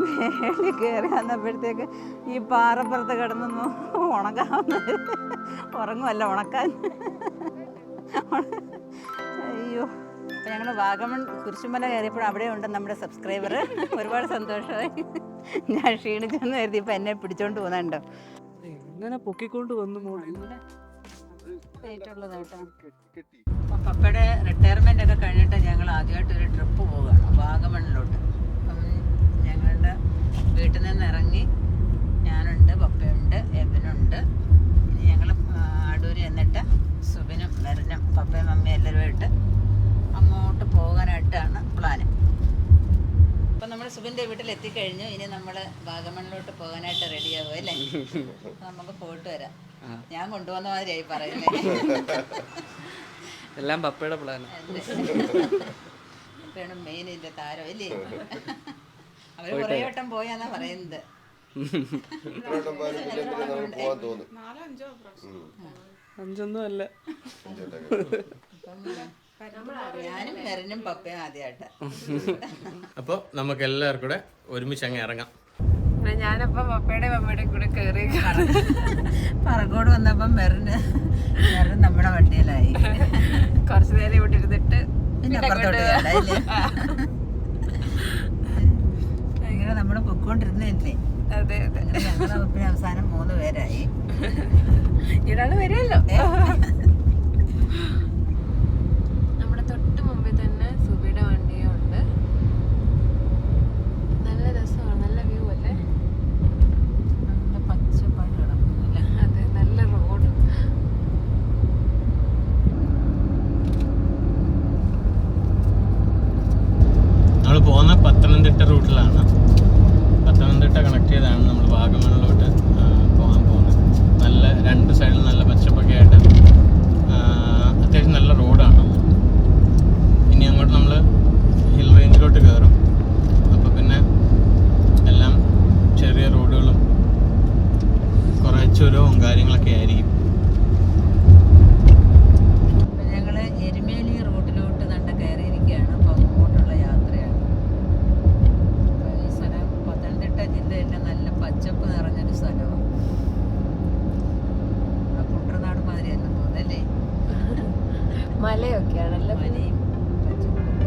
മേളിൽ കയറി വന്നപ്പോഴത്തേക്ക് ഈ പാറപ്പുറത്ത് കിടന്നു ഉണക്കാവുന്ന ഉറങ്ങുമല്ല ഉണക്കാൻ. അയ്യോ, അപ്പം ഞങ്ങൾ വാഗമൺ കുരിശുമല കയറിയപ്പോൾ അവിടെ ഉണ്ട് നമ്മുടെ സബ്സ്ക്രൈബർ. ഒരുപാട് സന്തോഷമായി. ഞാൻ ക്ഷീണിച്ചെന്ന് കരുതി ഇപ്പം എന്നെ പിടിച്ചോണ്ട് പോകുന്നുണ്ടോ. എങ്ങനെ പൊക്കിക്കൊണ്ട് വന്നു അപ്പം പപ്പയുടെ റിട്ടയർമെൻ്റ് ഒക്കെ കഴിഞ്ഞിട്ട് ഞങ്ങൾ ആദ്യമായിട്ടൊരു ട്രിപ്പ് പോവുകയാണ് വാഗമണിലോട്ട്. അപ്പം ഞങ്ങളുടെ വീട്ടിൽ നിന്ന് ഇറങ്ങി ഞാനുണ്ട്, പപ്പയുണ്ട്, എബിനുണ്ട്. ഇനി ഞങ്ങൾ അടൂര് എന്നിട്ട് സുബിനും മെറിനും പപ്പയും മമ്മിയും എല്ലാവരുമായിട്ട് അങ്ങോട്ട് പോകാനായിട്ടാണ് പ്ലാന്. അപ്പം നമ്മൾ സുബിൻ്റെ വീട്ടിൽ എത്തിക്കഴിഞ്ഞു. ഇനി നമ്മൾ വാഗമണിലോട്ട് പോകാനായിട്ട് റെഡിയാകും അല്ലേ? നമുക്ക് പോയിട്ട് വരാം. ഞാൻ കൊണ്ടുവന്ന മാതിരിയായി പറയുന്നത്. എല്ലാം പപ്പയുടെ പ്ലാൻ. പപ്പയാണ് മെയിൻ ഇതിൻ്റെ താരം അല്ലേ? അവർ കുറേ വട്ടം പോയാന്നാ പറയുന്നത്. അഞ്ചൊന്നും അല്ല, ഞാനും മെറിനും പപ്പയും ആദ്യമായിട്ട്. അപ്പോൾ നമുക്ക് എല്ലാവർക്കും കൂടെ ഒരുമിച്ച് അങ്ങ് ഇറങ്ങാം. ഞാനപ്പം പപ്പയുടെ മമ്മയുടെ കൂടെ കയറി പറക്കോട് വന്നപ്പം മെറിൻ നമ്മുടെ വണ്ടിയിലായി. കുറച്ചു നേരം ഇവിടെ ഇരുന്നിട്ട് പിന്നെ ഇങ്ങനെ നമ്മൾ പൊക്കോണ്ടിരുന്നില്ലേ? അതെ അതെ, ഞങ്ങൾ പിന്നെ അവസാനം 3 പേരായി. ഇയാള് വരുമല്ലോ. നമ്മുടെ തൊട്ട് മുമ്പിൽ തന്നെ സുബിയുടെ വണ്ടിയും ഉണ്ട്. നല്ല രസമാണ്, നല്ല വ്യൂ അല്ലേ? നല്ല പച്ചപ്പാട് കിടക്കുന്നില്ല. അതെ, നല്ല റോഡ്. നമ്മൾ പോകുന്ന പത്തനംതിട്ട റൂട്ടിലാണ്. പത്തനംതിട്ട കണക്ട് ചെയ്താണ് നമ്മൾ വാഗമണിലോട്ട് പോകാൻ പോകുന്നത്. നല്ല 2 സൈഡിൽ നല്ല പച്ചപ്പൊക്കെ ആയിട്ട് അത്യാവശ്യം നല്ല റോഡാണ്. ഇനി അങ്ങോട്ട് നമ്മൾ ഹിൽ റേഞ്ചിലോട്ട് കയറും. അപ്പോൾ പിന്നെ എല്ലാം ചെറിയ റോഡുകളും കുറേ ചുരവും കാര്യങ്ങളൊക്കെ ആയിരിക്കും. ഞങ്ങൾ എരുമേലി റോഡിലോട്ട് കണ്ട് കയറിയിരിക്കുകയാണ്. അപ്പോൾ അങ്ങോട്ടുള്ള യാത്രയാണ്. അപ്പോൾ ഈ സ്ഥലം പത്തനംതിട്ട ജില്ലയിലെ നല്ല പച്ചപ്പ് നിറഞ്ഞൊരു സ്ഥലമാണ്. കുട്ടനാട് മാതിരി തന്നെ തോന്നല്ലേ? മലയൊക്കെയാണല്ലോ. മലയും പച്ചപ്പൊക്കെ.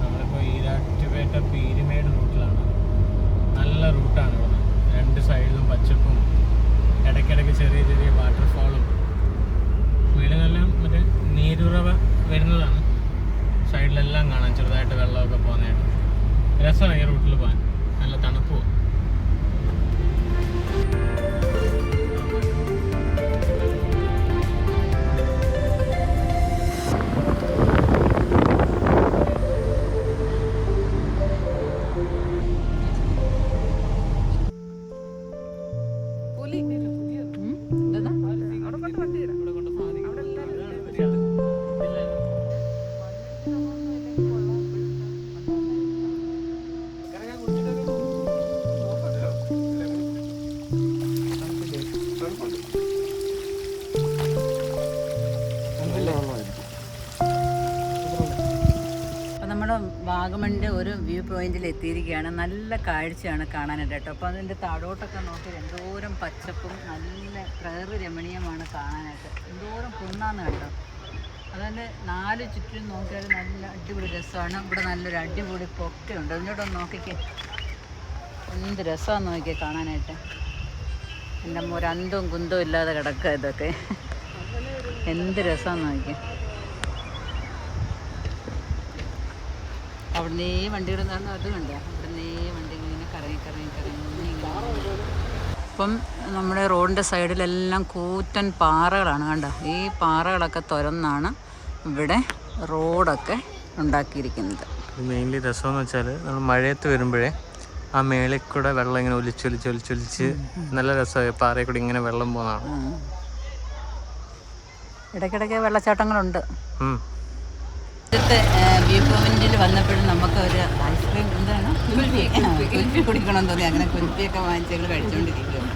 നമ്മളിപ്പോൾ ഈരാറ്റുപേട്ട പീരുമേട് റൂട്ടിലാണ്. നല്ല റൂട്ടാണ്. ഇവിടെ 2 സൈഡിലും പച്ചപ്പും ഇടയ്ക്കിടയ്ക്ക് ചെറിയ ചെറിയ വാട്ടർഫാളും വീടുകളിലും മറ്റേ നീരുറവ വരുന്നതാണ്. സൈഡിലെല്ലാം കാണാം ചെറുതായിട്ട് വെള്ളമൊക്കെ പോകുന്നതായിട്ട്. രസമാണ് ഈ റൂട്ടിൽ പോകാൻ. നല്ല തണുപ്പും. വാഗമണിൻ്റെ ഒരു വ്യൂ പോയിന്റിൽ എത്തിയിരിക്കുകയാണ്. നല്ല കാഴ്ചയാണ് കാണാനായിട്ട് കേട്ടോ. അപ്പോൾ അതിൻ്റെ താഴോട്ടൊക്കെ നോക്കി എന്തോരം പച്ചപ്പും നല്ല പ്രകൃതി രമണീയമാണ് കാണാനായിട്ട്. എന്തോരം കുന്നാന്ന് കേട്ടോ. അതുകൊണ്ട് 4 ചുറ്റും നോക്കിയാൽ നല്ല അടിപൊളി രസമാണ്. ഇവിടെ നല്ലൊരു അടിപൊളി പൊക്കയുണ്ട്. അതിനോടൊന്ന് നോക്കിക്കേ, എന്ത് രസമാണെന്ന് നോക്കിയേ കാണാനായിട്ട്. എൻ്റെ അമ്മ ഒരു അന്തവും കുന്തവും ഇല്ലാതെ കിടക്കുക ഇതൊക്കെ. എന്ത് രസമാണെന്ന് നോക്കിയേ. അവിടുന്ന് ഈ വണ്ടികൾ നടന്നു അത് കണ്ട. അവിടുന്ന് ഈ വണ്ടികൾ ഇങ്ങനെ കറങ്ങി കറങ്ങി കറങ്ങി. ഇപ്പം നമ്മുടെ റോഡിൻ്റെ സൈഡിലെല്ലാം കൂറ്റൻ പാറകളാണ് കണ്ടോ. ഈ പാറകളൊക്കെ തുരന്നാണ് ഇവിടെ റോഡൊക്കെ ഉണ്ടാക്കിയിരിക്കുന്നത്. മെയിൻലി രസമെന്ന് വെച്ചാൽ നമ്മൾ മഴയത്ത് വരുമ്പോഴേ ആ മേളിൽ കൂടെ വെള്ളം ഇങ്ങനെ ഒലിച്ചൊലിച്ച് നല്ല രസമായി. പാറയിൽ കൂടി ഇങ്ങനെ വെള്ളം പോകുന്നതാണ്. ഇടയ്ക്കിടയ്ക്ക് വെള്ളച്ചാട്ടങ്ങളുണ്ട്. ഇവിടുത്തെ വ്യൂ പോയിന്റിൽ വന്നപ്പോഴും നമുക്ക് ഒരു ഐസ്ക്രീം എന്താണ് കുൽഫി കുടിക്കണമെന്ന് തോന്നി. അങ്ങനെ കുൽഫിയൊക്കെ വാങ്ങിച്ച് ഞങ്ങൾ കഴിച്ചുകൊണ്ടിരിക്കുകയാണ്.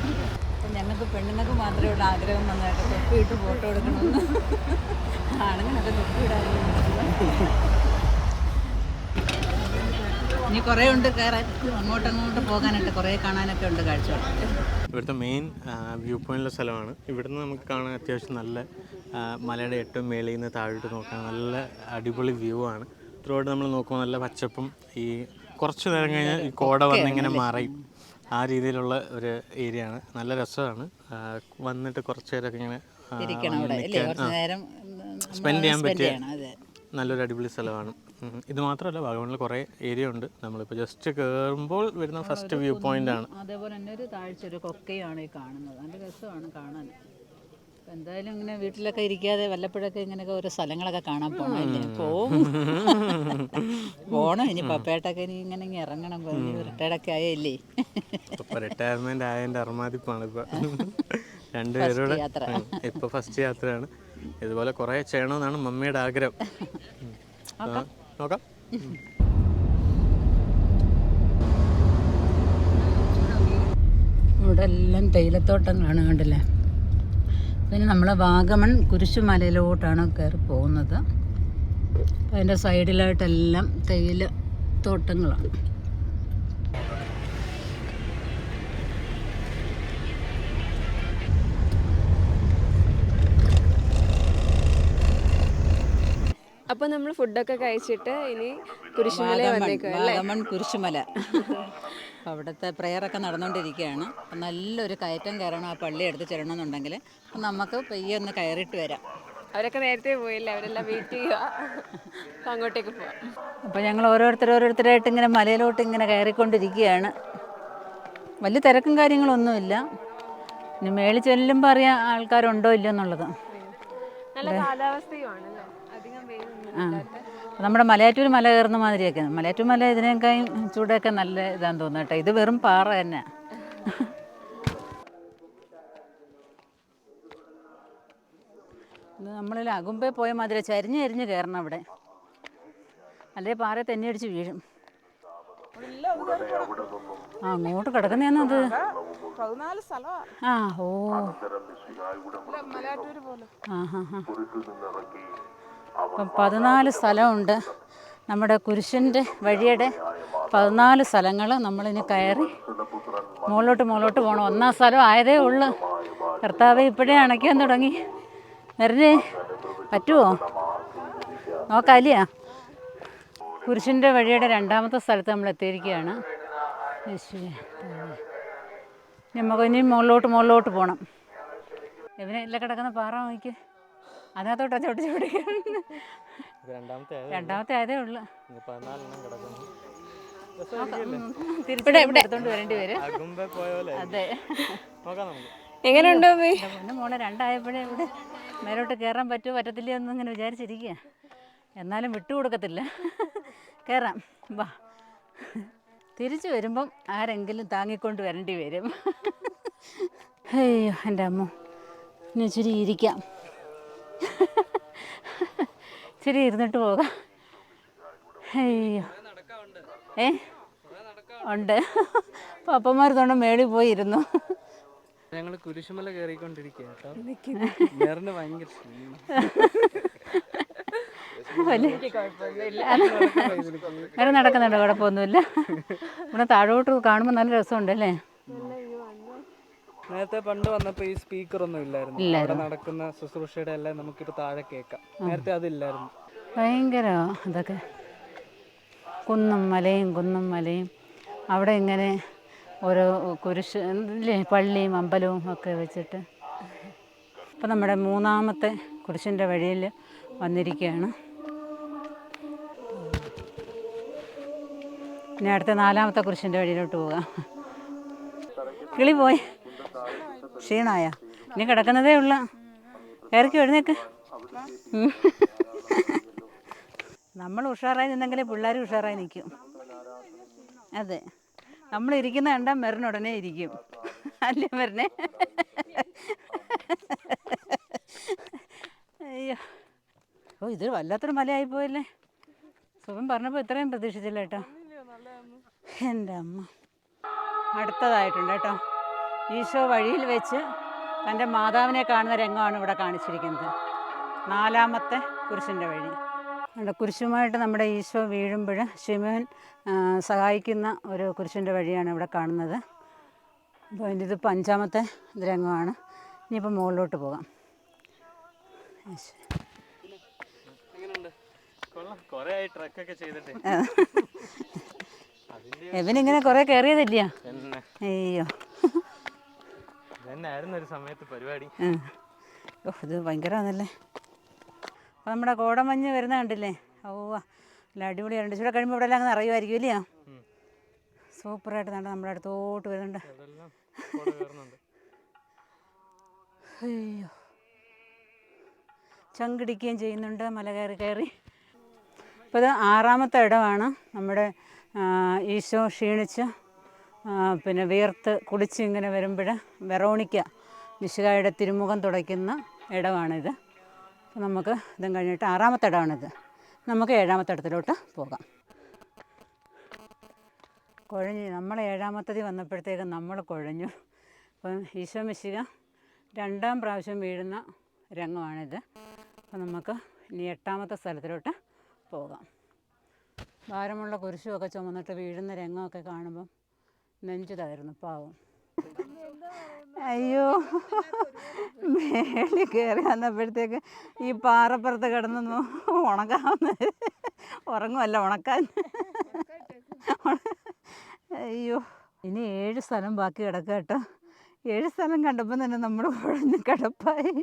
അപ്പം ഞങ്ങൾക്ക് പെണ്ണുങ്ങൾക്ക് മാത്രമേ ഉള്ള ആഗ്രഹം വന്നതായിട്ട് തൊപ്പി ഇട്ട് ഫോട്ടോ എടുക്കണമെന്ന്. ആണുങ്ങളൊക്കെ തൊപ്പി ഇടാൻ ഇനി കുറേ ഉണ്ട് കയറാൻ, അങ്ങോട്ടങ്ങോട്ട് പോകാനായിട്ട് കുറേ കാണാനൊക്കെ ഉണ്ട് കാഴ്ചകൾ. ഇവിടുത്തെ മെയിൻ വ്യൂ പോയിന്റിലെ സ്ഥലമാണ്. ഇവിടുന്ന് നമുക്ക് കാണാൻ അത്യാവശ്യം നല്ല മലയുടെ ഏറ്റവും മേളിൽ നിന്ന് താഴോട്ട് നോക്കാൻ നല്ല അടിപൊളി വ്യൂ ആണ്. ത്രൂഔട്ട് നമ്മൾ നോക്കുമ്പോൾ നല്ല പച്ചപ്പും ഈ കുറച്ച് നേരം കഴിഞ്ഞാൽ ഈ കോട വന്നിങ്ങനെ മറയും. ആ രീതിയിലുള്ള ഒരു ഏരിയ ആണ്. നല്ല രസമാണ്. വന്നിട്ട് കുറച്ച് നേരമൊക്കെ ഇങ്ങനെ സ്പെൻഡ് ചെയ്യാൻ പറ്റിയ നല്ലൊരു അടിപൊളി സ്ഥലമാണ്. ഇത് മാത്രമല്ല, വാഗമണിൽ കുറേ ഏരിയ ഉണ്ട്. നമ്മളിപ്പോൾ ജസ്റ്റ് കയറുമ്പോൾ വരുന്ന ഫസ്റ്റ് വ്യൂ പോയിന്റ് ആണ്. അതേപോലെ തന്നെ ഒരു താഴ്ച, ഒരു കൊക്കയാണ് ഈ കാണുന്നത്. നല്ല രസമാണ് കാണാൻ. എന്തായാലും ഇങ്ങനെ വീട്ടിലൊക്കെ ഇരിക്കാതെ വല്ലപ്പോഴൊക്കെ ഇങ്ങനെയൊക്കെ ഓരോ സ്ഥലങ്ങളൊക്കെ കാണാൻ പോകണമല്ലേ? പോകണം. ഇനി പപ്പേട്ടൊക്കെ ഇനി ഇങ്ങനെ ഇറങ്ങണം. റിട്ടയർഡൊക്കെ ആയല്ലേ? റിട്ടയർമെന്റ് ആയതിൻ്റെ അർമാദിപ്പാണ് ഇപ്പോൾ രണ്ടുപേരോട്. ഇപ്പോൾ ഫസ്റ്റ് യാത്രയാണ്. ഇതുപോലെ കുറേ ചെയ്യണമെന്നാണ് മമ്മിയുടെ ആഗ്രഹം. നോക്കാം. ഇവിടെ എല്ലാം തേയിലത്തോട്ടങ്ങളാണ്, കണ്ടില്ലേ? പിന്നെ നമ്മൾ വാഗമൺ കുരിശുമലയിലോട്ടാണ് കയറി പോകുന്നത്. അപ്പം അതിൻ്റെ സൈഡിലായിട്ടെല്ലാം തേയില തോട്ടങ്ങളാണ്. അപ്പോൾ നമ്മൾ ഫുഡൊക്കെ കഴിച്ചിട്ട് ഇനി കുരിശുമല വന്നേക്കും. വാഗമൺ കുരിശുമല. അവിടുത്തെ പ്രെയറൊക്കെ നടന്നുകൊണ്ടിരിക്കുകയാണ്. അപ്പം നല്ലൊരു കയറ്റം കയറണം. ആ പള്ളി എടുത്ത് ചെല്ലണമെന്നുണ്ടെങ്കിൽ അപ്പം നമുക്ക് പയ്യെ ഒന്ന് കയറിയിട്ട് വരാം. അവരൊക്കെ നേരത്തെ പോയില്ല, അവരെല്ലാം വെയിറ്റ് ചെയ്യുക. അപ്പം അങ്ങോട്ടേക്ക് പോവാം. അപ്പോൾ ഞങ്ങൾ ഓരോരുത്തരായിട്ട് ഇങ്ങനെ മലയിലോട്ട് ഇങ്ങനെ കയറിക്കൊണ്ടിരിക്കുകയാണ്. വലിയ തിരക്കും കാര്യങ്ങളൊന്നുമില്ല. ഇനി മേളിൽ ചെല്ലുമ്പോൾ അറിയാം ആൾക്കാരുണ്ടോ ഇല്ലയോ എന്നുള്ളത്. നല്ല കാലാവസ്ഥയുമാണല്ലോ, അധികം വെയിലൊന്നും. നമ്മുടെ മലയാറ്റൂർ മല കയറുന്ന മാതിരിയൊക്കെ. മലയാറ്റൂർ മല ഇതിനേക്കാളും ചൂടൊക്കെ നല്ല ഇതാന്ന് തോന്നുന്നു കേട്ടോ. ഇത് വെറും പാറ തന്നെ. ഇത് നമ്മളിൽ അകുമ്പേ പോയ മാതിരി ചരിഞ്ഞ് കയറണം അവിടെ, അല്ലേ പാറ തന്നെ അടിച്ച് വീഴും. അങ്ങോട്ട് കിടക്കുന്നേന്നത്. ഓ അപ്പം 14 സ്ഥലമുണ്ട്. നമ്മുടെ കുരിശിൻ്റെ വഴിയുടെ 14 സ്ഥലങ്ങൾ നമ്മളിനി കയറി മുകളിലോട്ട് പോകണം. 1-ാം സ്ഥലം ആയതേ ഉള്ളു. കർത്താവെ ഇപ്പോഴേ അണയ്ക്കാൻ തുടങ്ങി. നിറഞ്ഞേ പറ്റുമോ നോക്കാലിയാ. കുരിശിൻ്റെ വഴിയുടെ 2-ാമത്തെ സ്ഥലത്ത് നമ്മൾ എത്തിയിരിക്കുകയാണ്. നമുക്ക് ഇനി മുകളിലോട്ട് പോകണം. എവിടെ എല്ലാം കിടക്കുന്ന പാറ നോക്കി, അതിനകത്തോട്ടാ ചവിട്ടി രണ്ടാമത്തെ ആയതേ ഉള്ളു. എടുത്തോണ്ട് വരേണ്ടി വരും. അതെ. എങ്ങനെയുണ്ടോ മോളെ 2 ഇവിടെ മേലോട്ട് കയറാൻ പറ്റുമോ പറ്റത്തില്ല എന്ന് ഇങ്ങനെ വിചാരിച്ചിരിക്കുക. എന്നാലും വിട്ടുകൊടുക്കത്തില്ല. കയറാം വാ. തിരിച്ചു വരുമ്പം ആരെങ്കിലും താങ്ങിക്കൊണ്ട് വരേണ്ടി വരും. അയ്യോ എൻ്റെ അമ്മ, ഇനി ഇച്ചിരി ഇരിക്കാം. ഇച്ചിരി ഇരുന്നിട്ട് പോകാം. അയ്യോ ഉണ്ട്. പപ്പന്മാർ തൊണ്ട് മേളിൽ പോയി ഇരുന്നു. ഞങ്ങൾ കുരിശുമല കയറിക്കൊണ്ടിരിക്കുക. അങ്ങനെ നടക്കുന്നുണ്ട്, കുഴപ്പമൊന്നുമില്ല. ഇവിടെ താഴോട്ട് കാണുമ്പോൾ നല്ല രസമുണ്ടല്ലേ. നേരത്തെ പണ്ട് വന്നപ്പോൾ ഈ സ്പീക്കറൊന്നും ഇല്ലായിരുന്നു. അവിടെ നടക്കുന്ന ശുശ്രൂഷയുടെ എല്ലാം നമുക്കിപ്പോൾ താഴെ കേൾക്കാം. നേരത്തെ അതില്ലായിരുന്നു. ഭയങ്കര അതൊക്കെ കുന്നും മലയും അവിടെ ഇങ്ങനെ ഓരോ കുരിശ് ഇല്ലേ, പള്ളിയും അമ്പലവും ഒക്കെ വെച്ചിട്ട്. ഇപ്പം നമ്മുടെ 3-ാമത്തെ കുരിശിൻ്റെ വഴിയിൽ വന്നിരിക്കുകയാണ്. ഇനി അടുത്ത 4-ാമത്തെ കുരിശിൻ്റെ വഴിയിലോട്ട് പോകാം. കിളി പോയി ക്ഷീണമായ ഇനി കിടക്കുന്നതേ ഉള്ളു. കയറിക്ക് എഴുന്നേക്ക്. നമ്മൾ ഉഷാറായി നിന്നെങ്കിലേ പിള്ളേർ ഉഷാറായി നിൽക്കും. അതെ, നമ്മളിരിക്കുന്ന കണ്ടാൽ മെറിനുടനെ ഇരിക്കും, അല്ലേ മെറിനെ? അയ്യോ, ഓ ഇത് വല്ലാത്തൊരു മലയായി പോയല്ലേ. സുഖം പറഞ്ഞപ്പോൾ ഇത്രയും പ്രതീക്ഷിച്ചില്ല കേട്ടോ. എൻ്റെ അമ്മ. അടുത്തതായിട്ടുണ്ട് കേട്ടോ. ഈശോ വഴിയിൽ വെച്ച് തൻ്റെ മാതാവിനെ കാണുന്ന രംഗമാണ് ഇവിടെ കാണിച്ചിരിക്കുന്നത്. 4ാമത്തെ കുരിശിൻ്റെ വഴി. കുരിശുമായിട്ട് നമ്മുടെ ഈശോ വീഴുമ്പോൾ ശിമോൻ സഹായിക്കുന്ന ഒരു കുരിശിൻ്റെ വഴിയാണ് ഇവിടെ കാണുന്നത്. അപ്പോൾ ഇതിപ്പോൾ 5ാമത്തെ രംഗമാണ്. ഇനിയിപ്പോൾ മുകളിലോട്ട് പോകാം. എവനിങ്ങനെ കുറെ കയറിയതില്ല. അയ്യോ, ഇത് ഭയങ്കരമാണല്ലേ. അപ്പോൾ നമ്മുടെ കോടമഞ്ഞ് വരുന്ന കണ്ടില്ലേ? ഓ അല്ല, അടിപൊളിയായിട്ട്. ഇവിടെ കഴിയുമ്പോൾ ഇവിടെ എല്ലാം അങ്ങ് അറിയുമായിരിക്കും ഇല്ലയോ? സൂപ്പറായിട്ട് കണ്ട നമ്മുടെ അടുത്തോട്ട് വരുന്നുണ്ട്. അയ്യോ, ചങ്കിടിക്കുകയും ചെയ്യുന്നുണ്ട് മല കയറി കയറി. ഇപ്പോൾ ഇത് 6ാമത്തെ ഇടമാണ്. നമ്മുടെ ഈശോ ക്ഷീണിച്ച് പിന്നെ വിയർത്ത് കുളിച്ച് ഇങ്ങനെ വരുമ്പോൾ വെറോണിക്ക മിശിഹായുടെ തിരുമുഖം തുടയ്ക്കുന്ന ഇടമാണിത്. അപ്പോൾ നമുക്ക് ഇതും കഴിഞ്ഞിട്ട് 6ാമത്തെ ഇടമാണിത്. നമുക്ക് 7ാമത്തെ ഇടത്തിലോട്ട് പോകാം. കുഴഞ്ഞു, നമ്മൾ 7ാമത്തതി വന്നപ്പോഴത്തേക്കും നമ്മൾ കുഴഞ്ഞു. അപ്പം ഈശോ മിശിഹ 2ാം പ്രാവശ്യം വീഴുന്ന രംഗമാണിത്. അപ്പോൾ നമുക്ക് ഇനി 8ാമത്തെ സ്ഥലത്തിലോട്ട് പോകാം. ഭാരമുള്ള കുരിശുമൊക്കെ ചുമന്നിട്ട് വീഴുന്ന രംഗമൊക്കെ കാണുമ്പം നെഞ്ചു തകരുന്നു, പാവം. അയ്യോ, മേളിൽ കയറി വന്നപ്പോഴത്തേക്ക് ഈ പാറപ്പുറത്ത് കിടന്നു ഉണക്കാവുന്ന ഉറങ്ങുമല്ല, ഉണക്കാൻ. അയ്യോ, ഇനി 7 സ്ഥലം ബാക്കി കിടക്കുക കേട്ടോ. 7 സ്ഥലം കണ്ടപ്പോൾ തന്നെ നമ്മൾ കുഴഞ്ഞ് കിടപ്പായി.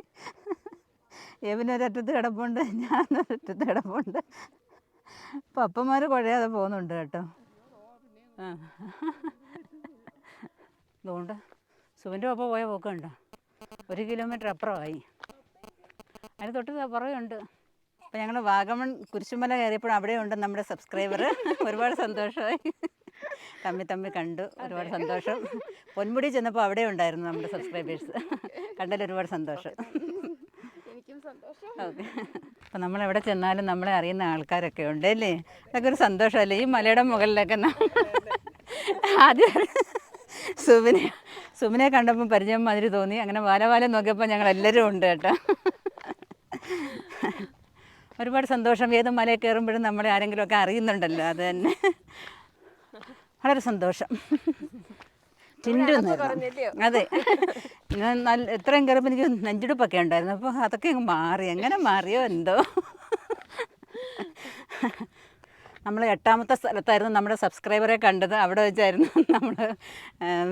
എവനൊരറ്റത്ത് കിടപ്പുണ്ട്, ഞാനൊരറ്റത്ത് കിടപ്പുണ്ട്. പപ്പന്മാർ കുഴയാതെ പോകുന്നുണ്ട് കേട്ടോ. അതുകൊണ്ട് സുവിൻ്റെ ഒപ്പം പോയ പോക്കുണ്ടോ, 1 കിലോമീറ്റർ അപ്പുറമായി. അതിന് തൊട്ട് പുറകെയുണ്ട്. അപ്പോൾ ഞങ്ങൾ വാഗമൺ കുരിശുമല കയറിയപ്പോൾ അവിടെയുണ്ട് നമ്മുടെ സബ്സ്ക്രൈബർ. ഒരുപാട് സന്തോഷമായി, തമ്മി കണ്ടു, ഒരുപാട് സന്തോഷം. പൊന്മുടി ചെന്നപ്പോൾ അവിടെ ഉണ്ടായിരുന്നു നമ്മുടെ സബ്സ്ക്രൈബേഴ്സ്. കണ്ടതിൽ ഒരുപാട് സന്തോഷം. ഓക്കെ, അപ്പം നമ്മളെവിടെ ചെന്നാലും നമ്മളെ അറിയുന്ന ആൾക്കാരൊക്കെ ഉണ്ട് അല്ലേ? അതൊക്കെ ഒരു സന്തോഷമല്ലേ? ഈ മലയുടെ മുകളിലൊക്കെ ആദ്യം സുബിനെ കണ്ടപ്പോൾ പരിചയം മാതിരി തോന്നി. അങ്ങനെ വാല നോക്കിയപ്പോൾ ഞങ്ങളെല്ലാവരും ഉണ്ട് കേട്ടോ. ഒരുപാട് സന്തോഷം. ഏത് മലയിൽ കയറുമ്പോഴും നമ്മളെ ആരെങ്കിലുമൊക്കെ അറിയുന്നുണ്ടല്ലോ, അത് തന്നെ വളരെ സന്തോഷം. ടിൻഡു അതെ, നല്ല എത്രയും കയറിയപ്പോൾ എനിക്ക് നെഞ്ചിടിപ്പൊക്കെ ഉണ്ടായിരുന്നു. അപ്പോൾ അതൊക്കെ അങ്ങ് മാറി. എങ്ങനെ മാറിയോ എന്തോ. നമ്മൾ 8ാമത്തെ സ്ഥലത്തായിരുന്നു നമ്മുടെ സബ്സ്ക്രൈബറെ കണ്ടത്. അവിടെ വെച്ചായിരുന്നു നമ്മൾ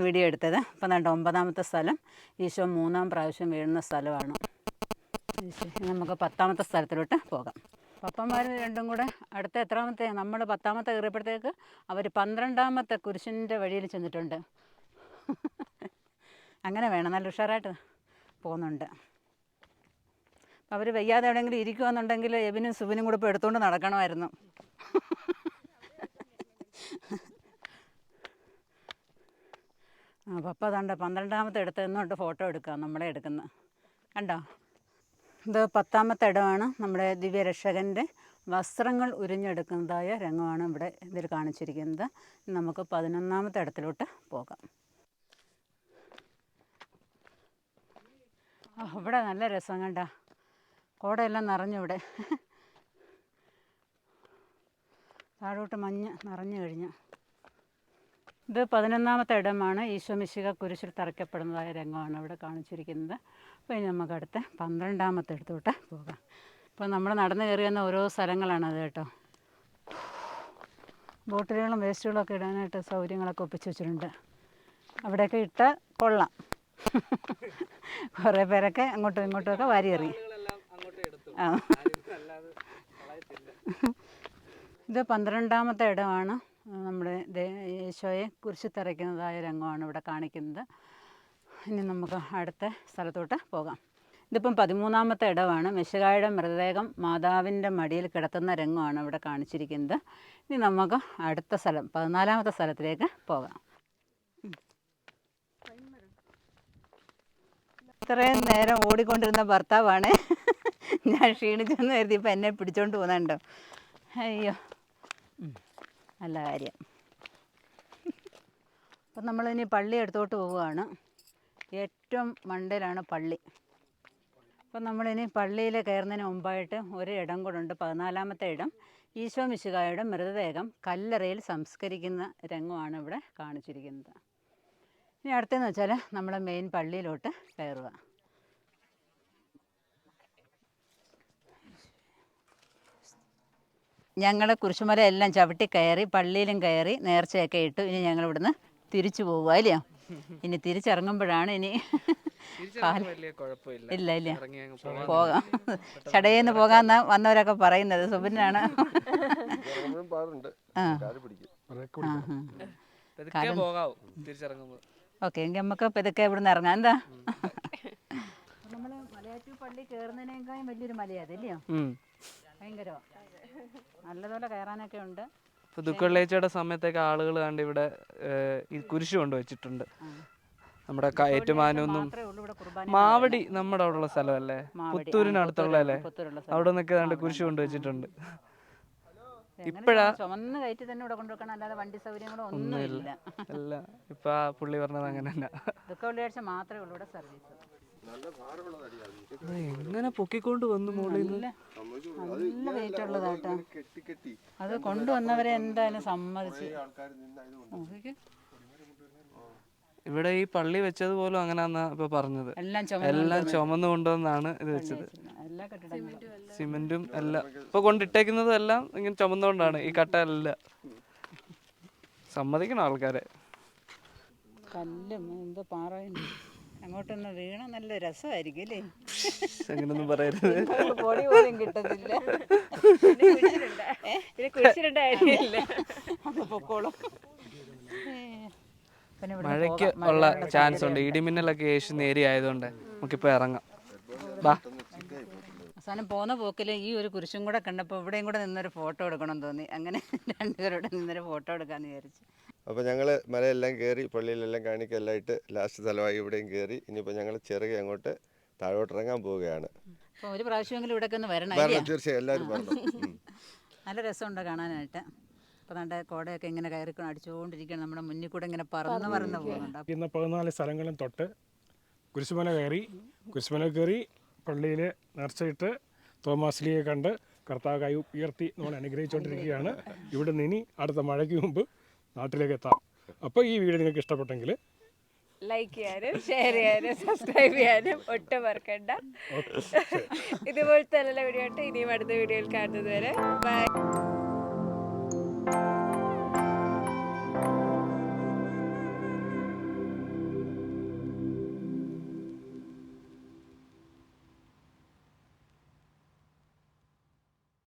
വീഡിയോ എടുത്തത്. അപ്പം 9ാമത്തെ സ്ഥലം ഈശോ 3ാം പ്രാവശ്യം വീഴുന്ന സ്ഥലമാണ്. നമുക്ക് 10ാമത്തെ സ്ഥലത്തിലോട്ട് പോകാം. പപ്പന്മാർ രണ്ടും കൂടെ അടുത്ത എത്രാമത്തെ, നമ്മൾ 10ാമത്തെ കയറിയപ്പോഴത്തേക്ക് അവർ 12ാമത്തെ കുരിശിൻ്റെ വഴിയിൽ ചെന്നിട്ടുണ്ട്. അങ്ങനെ വേണം, നല്ല ഉഷാറായിട്ട് പോകുന്നുണ്ട്. അപ്പം അവർ വയ്യാതെ എവിടെയെങ്കിലും ഇരിക്കുകയെന്നുണ്ടെങ്കിൽ എബിനും സുബിനും കൂടെ ഇപ്പോൾ എടുത്തുകൊണ്ട് നടക്കണമായിരുന്നു. പപ്പ അതാണ്ട് 12ാമത്തെ എടുത്ത് നിന്നോട്ട് ഫോട്ടോ എടുക്കുക, നമ്മളെ എടുക്കുന്നത് കണ്ടോ. ഇത് 10ാമത്തെ ഇടമാണ്. നമ്മുടെ ദിവ്യരക്ഷകൻ്റെ വസ്ത്രങ്ങൾ ഉരിഞ്ഞെടുക്കുന്നതായ രംഗമാണ് ഇവിടെ ഇതിൽ കാണിച്ചിരിക്കുന്നത്. നമുക്ക് 11ാമത്തെ ഇടത്തിലോട്ട് പോകാം. ഇവിടെ നല്ല രസം കണ്ട, കോടയെല്ലാം നിറഞ്ഞു. ഇവിടെ താഴോട്ട് മഞ്ഞ് നിറഞ്ഞു കഴിഞ്ഞു. ഇത് 11ാമത്തെ ഇടമാണ്. ഈശോ മിശിഹ കുരിശിൽ തറയ്ക്കപ്പെടുന്നതായ രംഗമാണ് ഇവിടെ കാണിച്ചിരിക്കുന്നത്. അപ്പോൾ ഇനി നമുക്ക് അടുത്ത 12ാമത്തെ ഇടത്തോട്ട് പോകാം. ഇപ്പോൾ നമ്മൾ നടന്നു കയറി വന്ന ഓരോ സ്ഥലങ്ങളാണത് കേട്ടോ. ബോട്ടിലുകളും വേസ്റ്റുകളൊക്കെ ഇടാനായിട്ട് സൗകര്യങ്ങളൊക്കെ ഒപ്പിച്ച് വെച്ചിട്ടുണ്ട്. അവിടെയൊക്കെ ഇട്ടാൽ കൊള്ളാം. കുറേ പേരൊക്കെ അങ്ങോട്ടും ഇങ്ങോട്ടുമൊക്കെ വാരിയെറി. ആ, ഇത് 12ാമത്തെ ഇടമാണ്. നമ്മുടെ ഈശോയെ കുരിശിൽ തറയ്ക്കുന്നതായ രംഗമാണ് ഇവിടെ കാണിക്കുന്നത്. ഇനി നമുക്ക് അടുത്ത സ്ഥലത്തോട്ട് പോകാം. ഇതിപ്പം 13ാമത്തെ ഇടമാണ്. മിശിഹായുടെ മൃതദേഹം മാതാവിൻ്റെ മടിയിൽ കിടത്തുന്ന രംഗമാണ് ഇവിടെ കാണിച്ചിരിക്കുന്നത്. ഇനി നമുക്ക് അടുത്ത സ്ഥലം 14ാമത്തെ സ്ഥലത്തിലേക്ക് പോകാം. ഇത്രയും നേരം ഓടിക്കൊണ്ടിരുന്ന ഭർത്താവാണ് ഞാൻ ക്ഷീണിച്ചെന്ന് കരുതിയപ്പോൾ എന്നെ പിടിച്ചോണ്ട് പോകുന്നുണ്ടോ. അയ്യോ, നല്ല കാര്യം. അപ്പം നമ്മളിനി പള്ളി അടുത്തോട്ട് പോവുകയാണ്. ഏറ്റവും മണ്ടയിലാണ് പള്ളി. അപ്പം നമ്മളിനി പള്ളിയിൽ കയറുന്നതിന് മുമ്പായിട്ട് ഒരു ഇടം കൂടെ ഉണ്ട്, 14ാമത്തെ ഇടം. ഈശോ മിശിഹായുടെ മൃതദേഹം കല്ലറയിൽ സംസ്കരിക്കുന്ന രംഗമാണ് ഇവിടെ കാണിച്ചിരിക്കുന്നത്. ഇനി അടുത്തെന്ന് വെച്ചാൽ നമ്മൾ മെയിൻ പള്ളിയിലോട്ട് കയറുക. ഞങ്ങൾ കുരിശുമല എല്ലാം ചവിട്ടി കയറി, പള്ളിയിലും കയറി, നേർച്ചയൊക്കെ ഇട്ടു. ഇനി ഞങ്ങൾ ഇവിടുന്ന് തിരിച്ചു പോവുക, അല്ലയോ? ഇനി തിരിച്ചിറങ്ങുമ്പോഴാണ് ഇനി ഇല്ല ഇല്ല പോകാം. ചടയെന്ന് പോകാൻ വന്നവരൊക്കെ പറയുന്നത്. സുബിനാണ്. ഓക്കെ, എങ്കിൽ നമുക്ക് ഇതൊക്കെ ഇവിടുന്ന് ഇറങ്ങാം. എന്താ, നമ്മള് മലയാറ്റൂർ പള്ളി കയറുന്നതിനേക്കാളും വലിയൊരു മലയാണ്, അല്ലയോ? ഭയങ്കരമാണ്. നല്ലതുപോലെ കയറാനൊക്കെ ഉണ്ട്. ദുഃഖവെള്ളിയാഴ്ചയുടെ സമയത്തൊക്കെ ആളുകൾ കണ്ട് ഇവിടെ ഈ കുരിശ് കൊണ്ടുവച്ചിട്ടുണ്ട്. നമ്മുടെ ഏറ്റുമാനൊന്നും മാവടി നമ്മുടെ അവിടെ ഉള്ള സ്ഥലമല്ലേ, പുത്തൂരിനടുത്തുള്ളല്ലേ, അവിടെ നിന്നൊക്കെ കണ്ട് കുരിശ് കൊണ്ടുവച്ചിട്ടുണ്ട്. ഇപ്പഴാ ചുമന്ന് കയറ്റി തന്നെ ഇവിടെ കൊണ്ടുവെക്കണം, അല്ലാതെ വണ്ടി സൗകര്യങ്ങളോ ഒന്നുമില്ല. അല്ല, ഇപ്പൊ പുള്ളി പറഞ്ഞത് അങ്ങനെ തന്നെ. ദുഃഖവെള്ളിയാഴ്ച മാത്രമേ ഉള്ളൂ ഇവിടെ സർവീസ്. എങ്ങനെ പൊക്കിക്കൊണ്ട് വന്നു മുകളിൽ നിന്ന്? നല്ല വെയിറ്റ് ഉള്ളതാട്ടോ. അത് കൊണ്ടുവന്നവരെ എന്തായാലും സമ്മതിച്ച്. ഇവിടെ ഈ പള്ളി വെച്ചത് പോലും അങ്ങനെയാന്നാ ഇപ്പൊ പറഞ്ഞത്. എല്ലാം ചുമന്ന് കൊണ്ടുവന്നാണ് ഇത് വെച്ചത്. സിമെന്റും എല്ലാം ഇപ്പൊ കൊണ്ടിട്ടേക്കുന്നതും എല്ലാം ഇങ്ങനെ ചുമന്നുകൊണ്ടാണ് ഈ കട്ട എല്ലാം. സമ്മതിക്കണം ആൾക്കാരെ. കല്ലും എന്തോ പാറയും അങ്ങോട്ടൊന്ന് വീണ നല്ല രസമായിരിക്കും അല്ലേ? അങ്ങനൊന്നും പറയരുത്. പൊടി പോലും കിട്ടത്തില്ല. മഴയ്ക്ക് ഉള്ള ചാൻസ് ഉണ്ട്. ഇടിമിന്നലൊക്കെ ഏഷ്യ ഏരിയ ആയതുകൊണ്ട് നമുക്കിപ്പോ ഇറങ്ങാം. അവസാനം പോകുന്ന പോക്കിൽ ഈ ഒരു കുരിശും കൂടെ കണ്ടപ്പോൾ ഇവിടെയും കൂടെ നിന്നൊരു ഫോട്ടോ എടുക്കണം തോന്നി. അങ്ങനെ രണ്ടുപേരോടെ നിന്നൊരു ഫോട്ടോ എടുക്കാമെന്ന് വിചാരിച്ചു. അപ്പോൾ ഞങ്ങൾ മലയെല്ലാം കയറി പള്ളിയിലെല്ലാം കാണിക്കെല്ലാമായിട്ട് ലാസ്റ്റ് സ്ഥലമായി ഇവിടെയും കയറി. ഇനിയിപ്പോൾ ഞങ്ങൾ ചെറുകെ അങ്ങോട്ട് താഴോട്ടിറങ്ങാൻ പോവുകയാണ്. അപ്പോൾ ഒരു പ്രാവശ്യമെങ്കിലും ഇവിടേക്ക് ഒന്ന് വരണം. തീർച്ചയായും എല്ലാവരും പറഞ്ഞു. നല്ല രസമുണ്ട് കാണാനായിട്ട്. അപ്പോൾ നമ്മുടെ കോടയൊക്കെ ഇങ്ങനെ കയറി അടിച്ചുകൊണ്ടിരിക്കുകയാണ്. നമ്മുടെ മുന്നിൽ കൂടെ ഇങ്ങനെ പറന്ന് പോകുന്നുണ്ട്. ഇന്ന് 14 സ്ഥലങ്ങളും തൊട്ട് കുരിശുമല കയറി പള്ളിയിൽ നേർച്ചയിട്ട് തോമാശ്ലീയെ കണ്ട് കർത്താവ് കൈ ഉയർത്തി നമ്മൾ അനുഗ്രഹിച്ചുകൊണ്ടിരിക്കുകയാണ്. ഇവിടെ നിന്ന് ഇനി അടുത്ത മഴയ്ക്ക് മുമ്പ് നാട്ടിലേക്ക് എത്താം. അപ്പോൾ ഈ വീഡിയോ നിങ്ങൾക്ക് ഇഷ്ടപ്പെട്ടെങ്കിൽ ലൈക്ക് ചെയ്യാനും ഷെയർ ചെയ്യാനും സബ്സ്ക്രൈബ് ചെയ്യാനും ഒട്ടും മറക്കണ്ട. ഇതുപോലത്തെ നല്ല വീഡിയോ ആയിട്ട് ഇനിയും അടുത്ത വീഡിയോയിൽ കാണുന്നത് വരെ ബൈ.